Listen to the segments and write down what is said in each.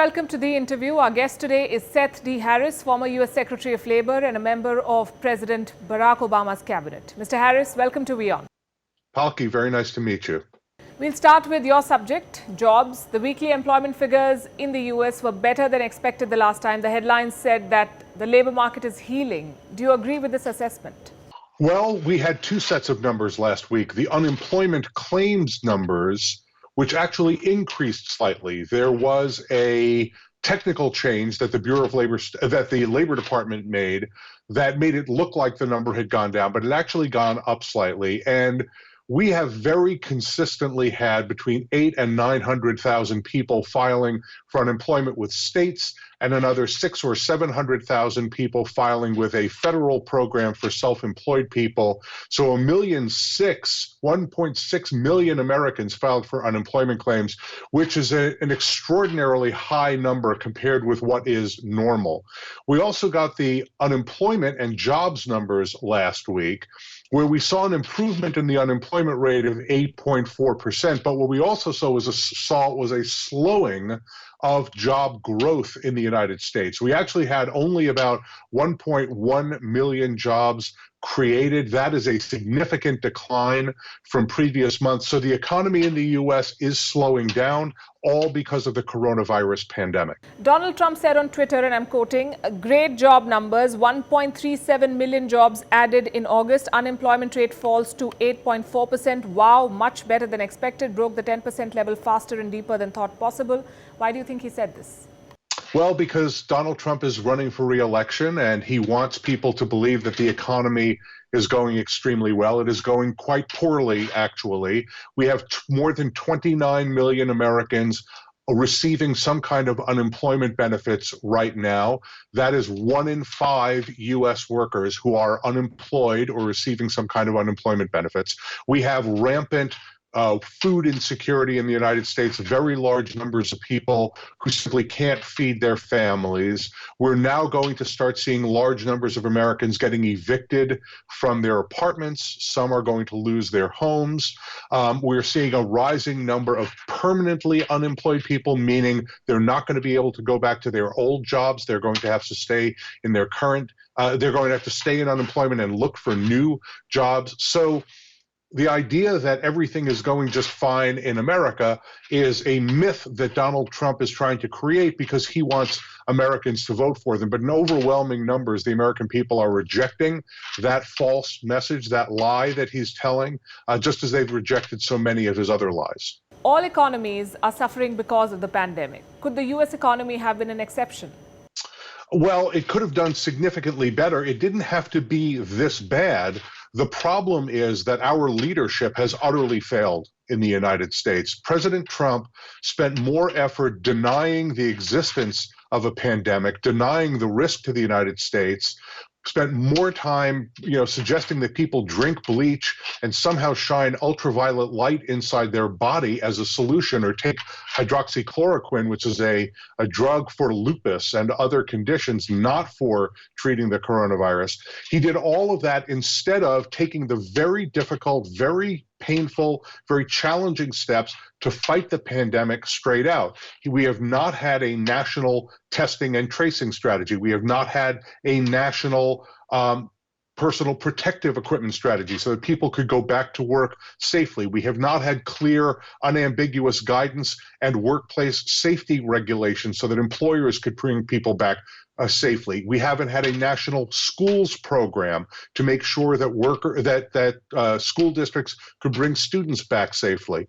welcome to the interview. Our guest today is Seth D Harris, former U.S. Secretary of Labor and a member of President Barack Obama's cabinet. Mr. Harris, welcome to WION. Palki, very nice to meet you. We'll start with your subject, jobs. The weekly employment figures in the U.S. were better than expected the last time. The headlines said that the labor market is healing. Do you agree with this assessment? Well, we had two sets of numbers last week. The unemployment claims numbers, which actually increased slightly. There was a technical change that the the Labor Department made that made it look like the number had gone down, but it actually gone up slightly. And we have very consistently had between 800,000 and 900,000 people filing for unemployment with states, and another 600,000 or 700,000 people filing with a federal program for self-employed people. So 1.6 million Americans filed for unemployment claims, which is an extraordinarily high number compared with what is normal. We also got the unemployment and jobs numbers last week, where we saw an improvement in the unemployment rate of 8.4%. But what we also saw was a slowing of job growth in the United States. We actually had only about 1.1 million jobs created. That is a significant decline from previous months. So the economy in the U.S. is slowing down, all because of the coronavirus pandemic. Donald Trump said on Twitter, and I'm quoting, "Great job numbers, 1.37 million jobs added in August. Unemployment rate falls to 8.4%. Wow, much better than expected. Broke the 10% level faster and deeper than thought possible." Why do you think he said this? Well, because Donald Trump is running for re-election and he wants people to believe that the economy is going extremely well. It is going quite poorly, actually. We have more than 29 million Americans receiving some kind of unemployment benefits right now. That is 1 in 5 U.S. workers who are unemployed or receiving some kind of unemployment benefits. We have rampant food insecurity in the United States, very large numbers of people who simply can't feed their families. We're now going to start seeing large numbers of Americans getting evicted from their apartments. Some are going to lose their homes. We're seeing a rising number of permanently unemployed people, meaning they're not going to be able to go back to their old jobs. They're going to have to stay in their current, they're going to have to stay in unemployment and look for new jobs. So the idea that everything is going just fine in America is a myth that Donald Trump is trying to create because he wants Americans to vote for them. But in overwhelming numbers, the American people are rejecting that false message, that lie that he's telling, just as they've rejected so many of his other lies. All economies are suffering because of the pandemic. Could the U.S. economy have been an exception? Well, it could have done significantly better. It didn't have to be this bad. The problem is that our leadership has utterly failed in the United States. President Trump spent more effort denying the existence of a pandemic, denying the risk to the United States, spent more time, suggesting that people drink bleach and somehow shine ultraviolet light inside their body as a solution, or take hydroxychloroquine, which is a drug for lupus and other conditions, not for treating the coronavirus. He did all of that instead of taking the very difficult, very painful, very challenging steps to fight the pandemic straight out. We have not had a national testing and tracing strategy. We have not had a national personal protective equipment strategy so that people could go back to work safely. We have not had clear, unambiguous guidance and workplace safety regulations so that employers could bring people back safely. We haven't had a national schools program to make sure that school districts could bring students back safely.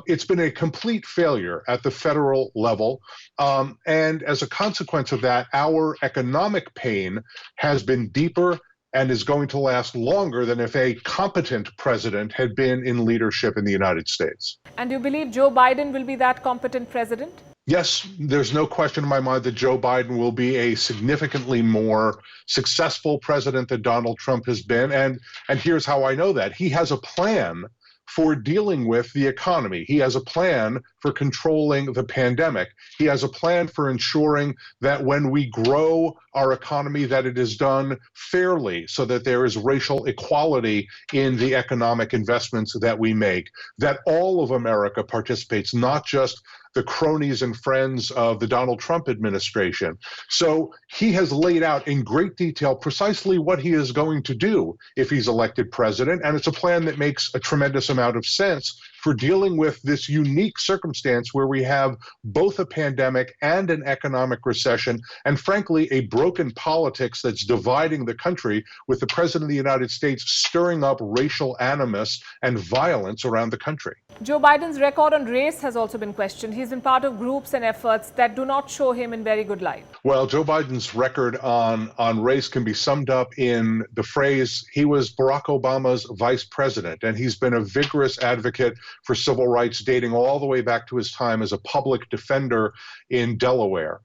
It's been a complete failure at the federal level, and as a consequence of that, our economic pain has been deeper and is going to last longer than if a competent president had been in leadership in the United States. And do you believe Joe Biden will be that competent president? Yes, there's no question in my mind that Joe Biden will be a significantly more successful president than Donald Trump has been. And here's how I know that. He has a plan for dealing with the economy. He has a plan for controlling the pandemic. He has a plan for ensuring that when we grow our economy, that it is done fairly so that there is racial equality in the economic investments that we make, that all of America participates, not just the cronies and friends of the Donald Trump administration. So he has laid out in great detail precisely what he is going to do if he's elected president, and it's a plan that makes a tremendous amount of sense for dealing with this unique circumstance where we have both a pandemic and an economic recession, and frankly, a broken politics that's dividing the country, with the president of the United States stirring up racial animus and violence around the country. Joe Biden's record on race has also been questioned. He's been part of groups and efforts that do not show him in very good light. Well, Joe Biden's record on race can be summed up in the phrase, he was Barack Obama's vice president, and he's been a vigorous advocate for civil rights dating all the way back to his time as a public defender in Delaware.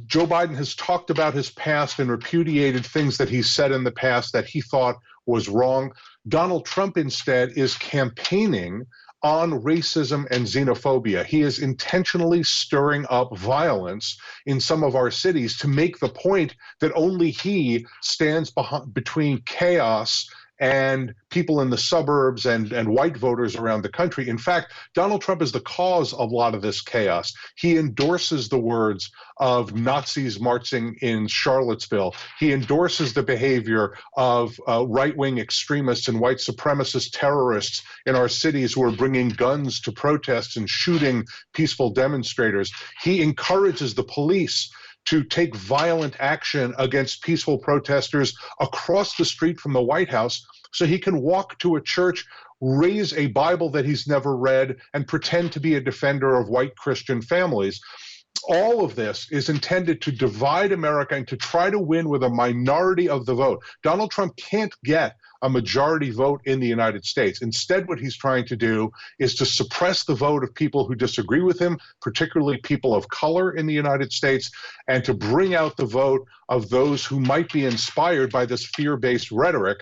Joe Biden has talked about his past and repudiated things that he said in the past that he thought was wrong. Donald Trump instead is campaigning on racism and xenophobia. He is intentionally stirring up violence in some of our cities to make the point that only he stands between chaos and people in the suburbs and white voters around the country. In fact, Donald Trump is the cause of a lot of this chaos. He endorses the words of Nazis marching in Charlottesville. He endorses the behavior of right-wing extremists and white supremacist terrorists in our cities who are bringing guns to protests and shooting peaceful demonstrators. He encourages the police to take violent action against peaceful protesters across the street from the White House so he can walk to a church, raise a Bible that he's never read, and pretend to be a defender of white Christian families. All of this is intended to divide America and to try to win with a minority of the vote. Donald Trump can't get a majority vote in the United States. Instead, what he's trying to do is to suppress the vote of people who disagree with him, particularly people of color in the United States, and to bring out the vote of those who might be inspired by this fear-based rhetoric.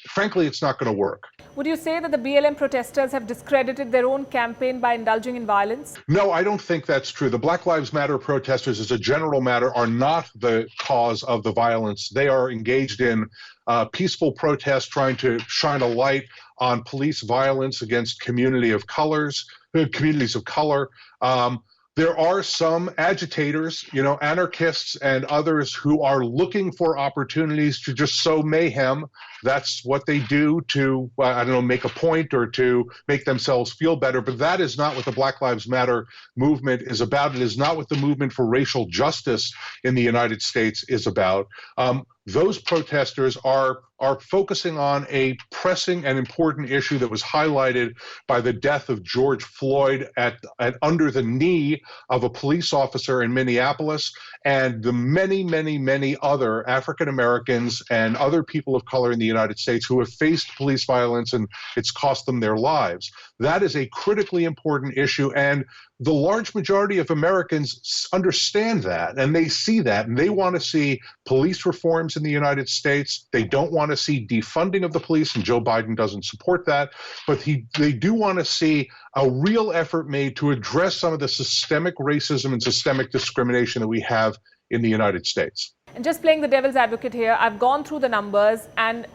Frankly, it's not going to work. Would you say that the BLM protesters have discredited their own campaign by indulging in violence? No, I don't think that's true. The Black Lives Matter protesters, as a general matter, are not the cause of the violence. They are engaged in peaceful protests, trying to shine a light on police violence against communities of color. There are some agitators, anarchists and others who are looking for opportunities to just sow mayhem. That's what they do to, make a point or to make themselves feel better. But that is not what the Black Lives Matter movement is about. It is not what the movement for racial justice in the United States is about. Those protesters are focusing on a pressing and important issue that was highlighted by the death of George Floyd at under the knee of a police officer in Minneapolis, and the many, many, many other African Americans and other people of color in the United States who have faced police violence, and it's cost them their lives. That is a critically important issue, and the large majority of Americans understand that, and they see that, and they want to see police reforms in the United States. They don't want to see defunding of the police, and Joe Biden doesn't support that, but they do want to see a real effort made to address some of the systemic racism and systemic discrimination that we have in the United States. And just playing the devil's advocate here, I've gone through the numbers, and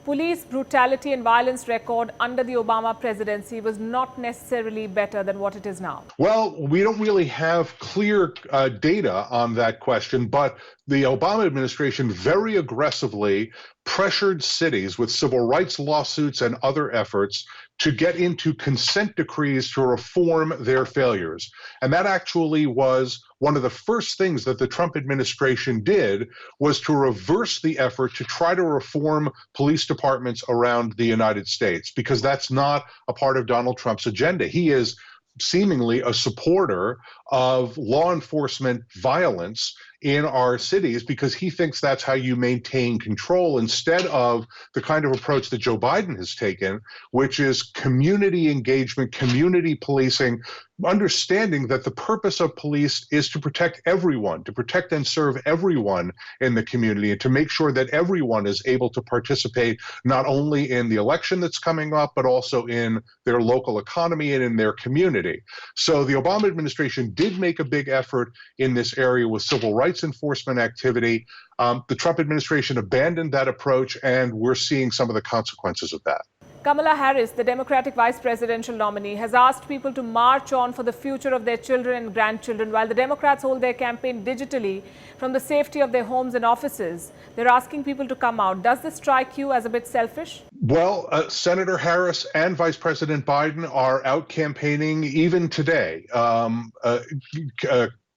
police brutality and violence record under the Obama presidency was not necessarily better than what it is now. Well, we don't really have clear data on that question, but the Obama administration very aggressively pressured cities with civil rights lawsuits and other efforts to get into consent decrees to reform their failures. And that actually was one of the first things that the Trump administration did, was to reverse the effort to try to reform police departments around the United States, because that's not a part of Donald Trump's agenda. He is seemingly a supporter of law enforcement violence in our cities, because he thinks that's how you maintain control, instead of the kind of approach that Joe Biden has taken, which is community engagement, community policing, understanding that the purpose of police is to protect everyone, to protect and serve everyone in the community, and to make sure that everyone is able to participate not only in the election that's coming up, but also in their local economy and in their community. So the Obama administration did make a big effort in this area with civil rights enforcement activity. The Trump administration abandoned that approach, and we're seeing some of the consequences of that. Kamala Harris, the Democratic vice presidential nominee, has asked people to march on for the future of their children and grandchildren. While the Democrats hold their campaign digitally from the safety of their homes and offices, they're asking people to come out. Does this strike you as a bit selfish? Well, Senator Harris and Vice President Biden are out campaigning even today.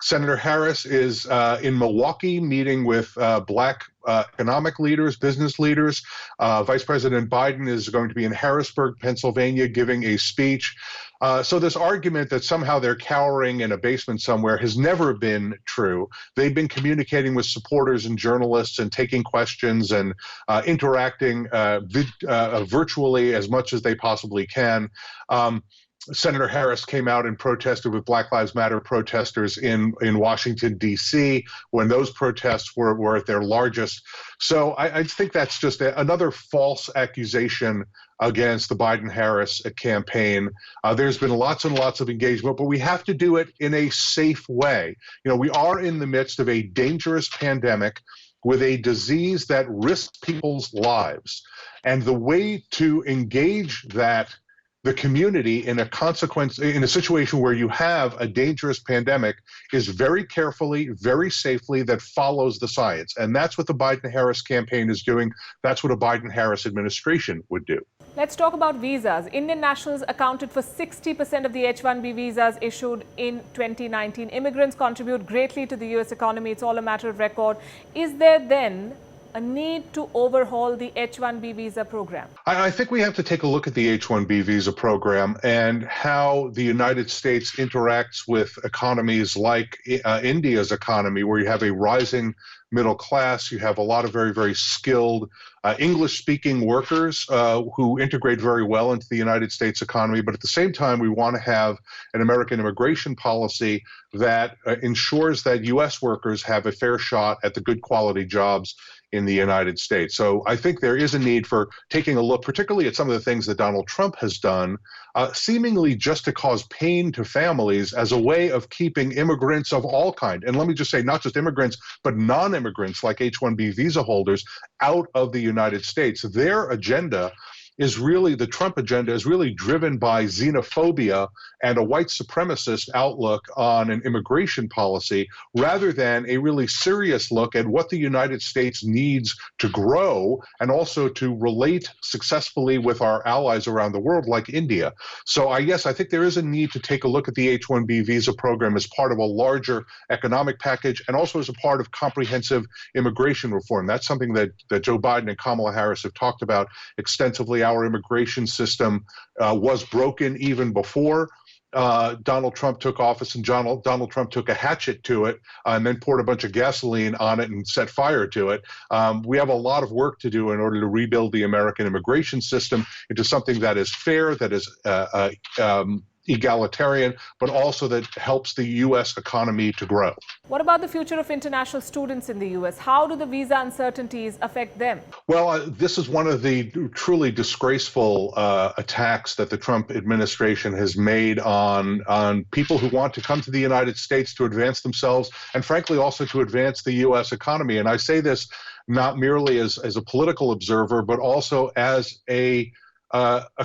Senator Harris is in Milwaukee meeting with Black economic leaders, business leaders. Vice President Biden is going to be in Harrisburg, Pennsylvania, giving a speech. So this argument that somehow they're cowering in a basement somewhere has never been true. They've been communicating with supporters and journalists and taking questions and interacting virtually as much as they possibly can. Senator Harris came out and protested with Black Lives Matter protesters in Washington, D.C., when those protests were at their largest. So I think that's just another false accusation against the Biden-Harris campaign. There's been lots and lots of engagement, but we have to do it in a safe way. You know, we are in the midst of a dangerous pandemic with a disease that risks people's lives. And the way to engage the community in a situation where you have a dangerous pandemic is very carefully, very safely, that follows the science. And that's what the Biden-Harris campaign is doing. That's what a Biden-Harris administration would do. Let's talk about visas. Indian nationals accounted for 60% of the H-1B visas issued in 2019. Immigrants contribute greatly to the U.S. economy. It's all a matter of record. Is there then a need to overhaul the H-1B visa program? I think we have to take a look at the H-1B visa program and how the United States interacts with economies like India's economy, where you have a rising middle class, you have a lot of very, very skilled English-speaking workers who integrate very well into the United States economy. But at the same time, we want to have an American immigration policy that ensures that U.S. workers have a fair shot at the good quality jobs in the United States. So I think there is a need for taking a look, particularly at some of the things that Donald Trump has done, seemingly just to cause pain to families as a way of keeping immigrants of all kind. And let me just say, not just immigrants, but non-immigrants like H-1B visa holders out of the United States. Their agenda is really, the Trump agenda is really driven by xenophobia and a white supremacist outlook on an immigration policy, rather than a really serious look at what the United States needs to grow and also to relate successfully with our allies around the world like India. So I think there is a need to take a look at the H-1B visa program as part of a larger economic package and also as a part of comprehensive immigration reform. That's something that Joe Biden and Kamala Harris have talked about extensively. Our immigration system was broken even before Donald Trump took office, and Donald Trump took a hatchet to it and then poured a bunch of gasoline on it and set fire to it. We have a lot of work to do in order to rebuild the American immigration system into something that is fair, that is egalitarian, but also that helps the U.S. economy to grow. What about the future of international students in the U.S.? How do the visa uncertainties affect them? Well, this is one of the truly disgraceful attacks that the Trump administration has made on people who want to come to the United States to advance themselves and, frankly, also to advance the U.S. economy. And I say this not merely as a political observer, but also as a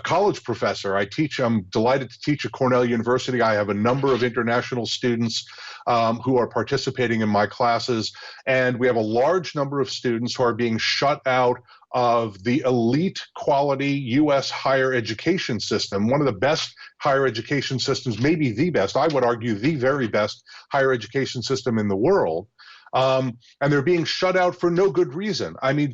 college professor. I'm delighted to teach at Cornell University. I have a number of international students who are participating in my classes, and we have a large number of students who are being shut out of the elite quality U.S. higher education system, one of the best higher education systems, maybe the best, I would argue the very best higher education system in the world. And they're being shut out for no good reason. I mean,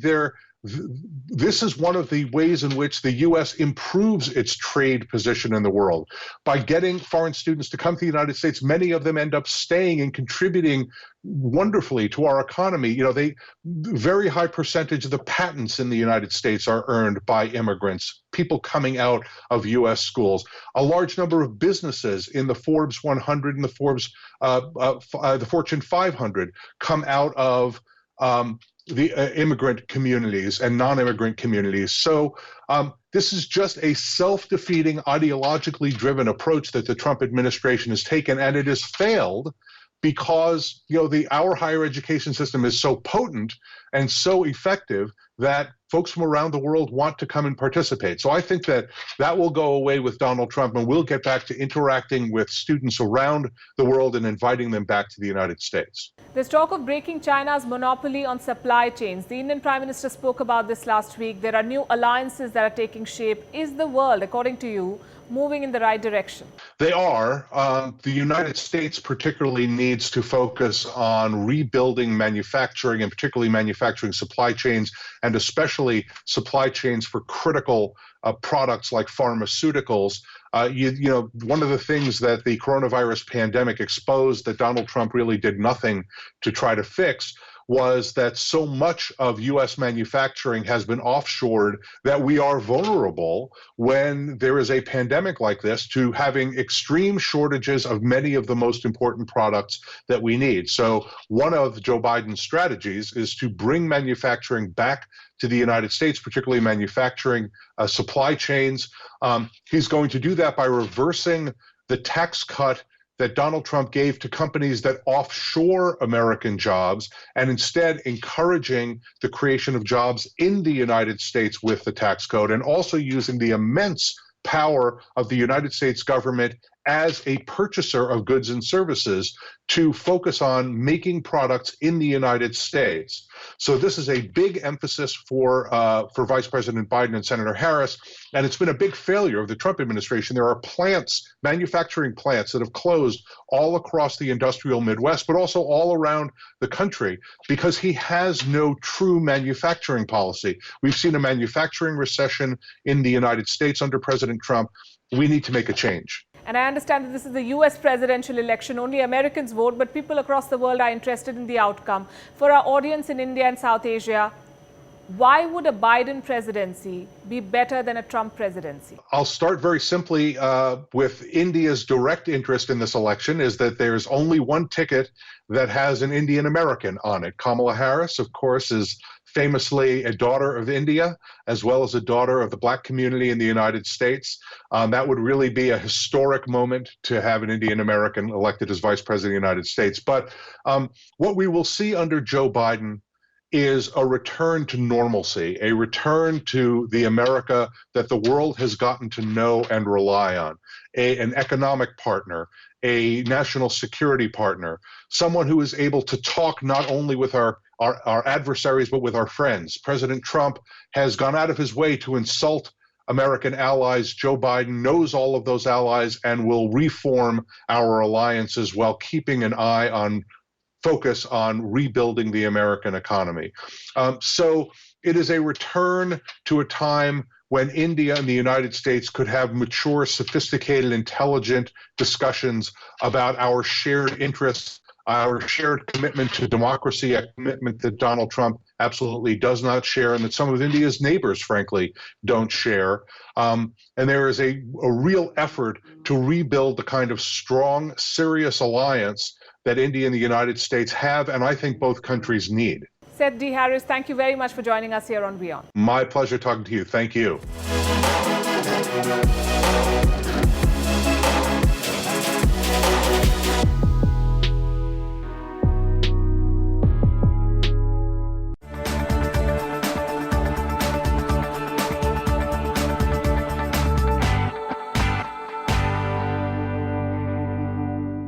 this is one of the ways in which the U.S. improves its trade position in the world. By getting foreign students to come to the United States, many of them end up staying and contributing wonderfully to our economy. You know, very high percentage of the patents in the United States are earned by immigrants, people coming out of U.S. schools. A large number of businesses in the Forbes 100 and the Fortune 500 come out of the immigrant communities and non-immigrant communities. So this is just a self-defeating, ideologically driven approach that the Trump administration has taken, and it has failed because, you know, our higher education system is so potent and so effective that folks from around the world want to come and participate. So I think that will go away with Donald Trump, and we'll get back to interacting with students around the world and inviting them back to the United States. There's talk of breaking China's monopoly on supply chains. The Indian Prime Minister spoke about this last week. There are new alliances that are taking shape. Is the world, according to you, moving in the right direction? They are. The United States particularly needs to focus on rebuilding manufacturing, and particularly manufacturing supply chains, and especially supply chains for critical products like pharmaceuticals. You know, one of the things that the coronavirus pandemic exposed that Donald Trump really did nothing to try to fix was that so much of U.S. manufacturing has been offshored that we are vulnerable when there is a pandemic like this to having extreme shortages of many of the most important products that we need. So one of Joe Biden's strategies is to bring manufacturing back to the United States, particularly manufacturing supply chains. He's going to do that by reversing the tax cut that Donald Trump gave to companies that offshore American jobs, and instead encouraging the creation of jobs in the United States with the tax code, and also using the immense power of the United States government as a purchaser of goods and services to focus on making products in the United States. So this is a big emphasis for Vice President Biden and Senator Harris, and it's been a big failure of the Trump administration. There are plants, manufacturing plants, that have closed all across the industrial Midwest, but also all around the country because he has no true manufacturing policy. We've seen a manufacturing recession in the United States under President Trump. We need to make a change. And I understand that this is the U.S. presidential election. Only Americans vote, but people across the world are interested in the outcome. For our audience in India and South Asia, why would a Biden presidency be better than a Trump presidency? I'll start very simply with India's direct interest in this election is that there's only one ticket that has an Indian American on it. Kamala Harris, of course, is famously a daughter of India, as well as a daughter of the Black community in the United States. That would really be a historic moment to have an Indian American elected as Vice President of the United States. But what we will see under Joe Biden is a return to normalcy, a return to the America that the world has gotten to know and rely on, an economic partner, a national security partner, someone who is able to talk not only with our adversaries, but with our friends. President Trump has gone out of his way to insult American allies. Joe Biden knows all of those allies and will reform our alliances while keeping an eye on focus on rebuilding the American economy. So it is a return to a time when India and the United States could have mature, sophisticated, intelligent discussions about our shared interests, our shared commitment to democracy, a commitment that Donald Trump absolutely does not share and that some of India's neighbors, frankly, don't share. And there is a real effort to rebuild the kind of strong, serious alliance that India and the United States have, and I think both countries need. Seth D Harris, thank you very much for joining us here on WION. My pleasure talking to you. Thank you.